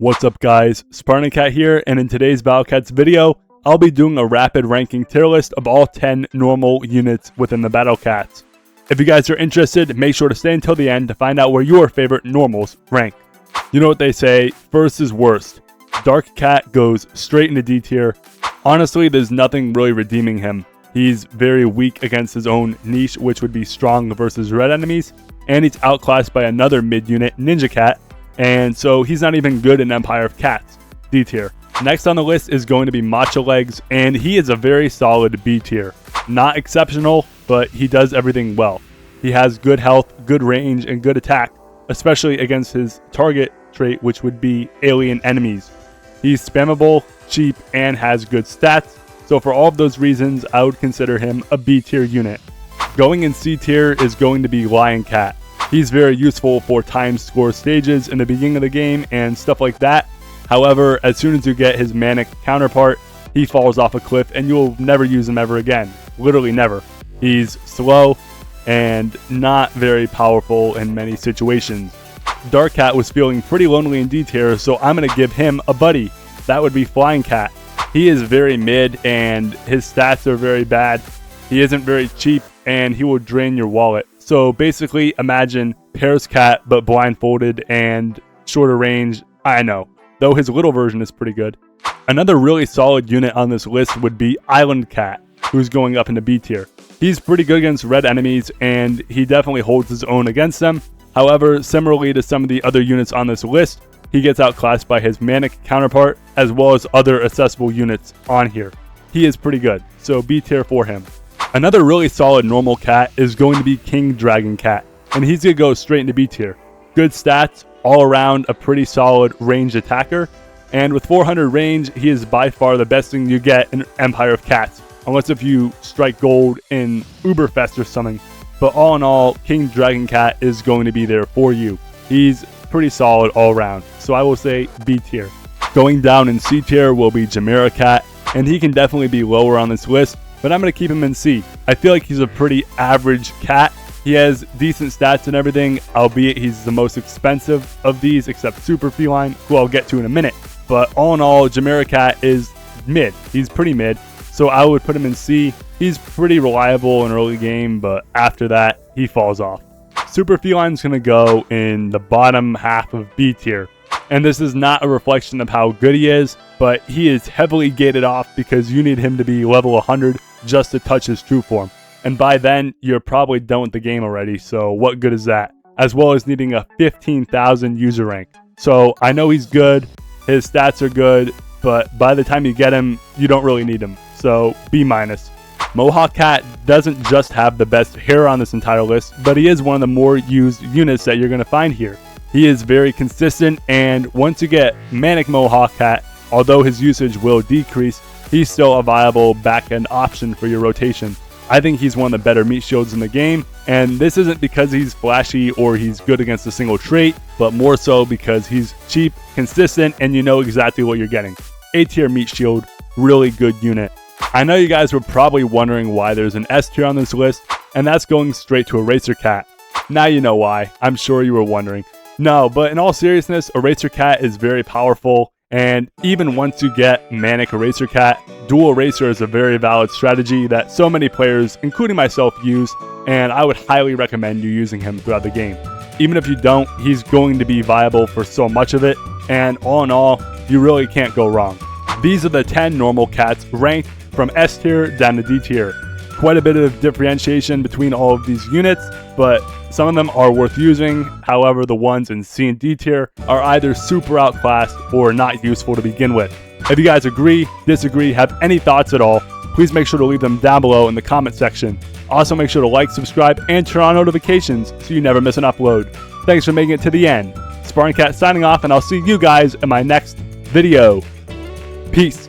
What's up guys, Spartan Cat here, and in today's Battle Cats video, I'll be doing a rapid ranking tier list of all 10 normal units within the Battle Cats. If you guys are interested, make sure to stay until the end to find out where your favorite normals rank. You know what they say, first is worst. Dark Cat goes straight into D tier. Honestly, there's nothing really redeeming him. He's very weak against his own niche, which would be strong versus red enemies, and he's outclassed by another mid unit, Ninja Cat, and so he's not even good in Empire of Cats, D tier. Next on the list is going to be Macho Legs, and he is a very solid B tier. Not exceptional, but he does everything well. He has good health, good range, and good attack, especially against his target trait, which would be alien enemies. He's spammable, cheap, and has good stats, so for all of those reasons, I would consider him a B tier unit. Going in C tier is going to be Lion Cat. He's very useful for time score stages in the beginning of the game and stuff like that. However, as soon as you get his Manic counterpart, he falls off a cliff and you'll never use him ever again. Literally never. He's slow and not very powerful in many situations. Dark Cat was feeling pretty lonely in D tier, so I'm going to give him a buddy. That would be Flying Cat. He is very mid and his stats are very bad. He isn't very cheap and he will drain your wallet. So basically imagine Paris Cat but blindfolded and shorter range. I know, though his little version is pretty good. Another really solid unit on this list would be Island Cat, who's going up into B tier. He's pretty good against red enemies and he definitely holds his own against them. However, similarly to some of the other units on this list, he gets outclassed by his Manic counterpart as well as other accessible units on here. He is pretty good, so B tier for him. Another really solid normal cat is going to be King Dragon Cat, and he's going to go straight into B tier. Good stats, all around a pretty solid ranged attacker, and with 400 range, he is by far the best thing you get in Empire of Cats, unless if you strike gold in Uberfest or something. But all in all, King Dragon Cat is going to be there for you. He's pretty solid all around, so I will say B tier. Going down in C tier will be Chimera Cat, and he can definitely be lower on this list, but I'm going to keep him in C. I feel like he's a pretty average cat. He has decent stats and everything, albeit he's the most expensive of these except Super Feline, who I'll get to in a minute. But all in all, Chimera Cat is mid. He's pretty mid, so I would put him in C. He's pretty reliable in early game, but after that, he falls off. Super Feline's going to go in the bottom half of B tier. And this is not a reflection of how good he is, but he is heavily gated off because you need him to be level 100 just to touch his true form. And by then, you're probably done with the game already, so what good is that? As well as needing a 15,000 user rank. So I know he's good, his stats are good, but by the time you get him, you don't really need him. So B-. Mohawk Cat doesn't just have the best hair on this entire list, but he is one of the more used units that you're going to find here. He is very consistent, and once you get Manic Mohawk Cat, although his usage will decrease, he's still a viable back-end option for your rotation. I think he's one of the better meat shields in the game, and this isn't because he's flashy or he's good against a single trait, but more so because he's cheap, consistent, and you know exactly what you're getting. A tier meat shield, really good unit. I know you guys were probably wondering why there's an S tier on this list, and that's going straight to Eraser Cat. Now you know why. I'm sure you were wondering. No, but in all seriousness, Eraser Cat is very powerful, and even once you get Manic Eraser Cat, Dual Eraser is a very valid strategy that so many players, including myself, use, and I would highly recommend you using him throughout the game. Even if you don't, he's going to be viable for so much of it, and all in all, you really can't go wrong. These are the 10 normal cats ranked from S tier down to D tier. Quite a bit of differentiation between all of these units, but some of them are worth using. However, the ones in C and D tier are either super outclassed or not useful to begin with. If you guys agree, disagree, have any thoughts at all, please make sure to leave them down below in the comment section. Also, make sure to like, subscribe, and turn on notifications so you never miss an upload. Thanks for making it to the end. Spartan Cat signing off, and I'll see you guys in my next video. Peace.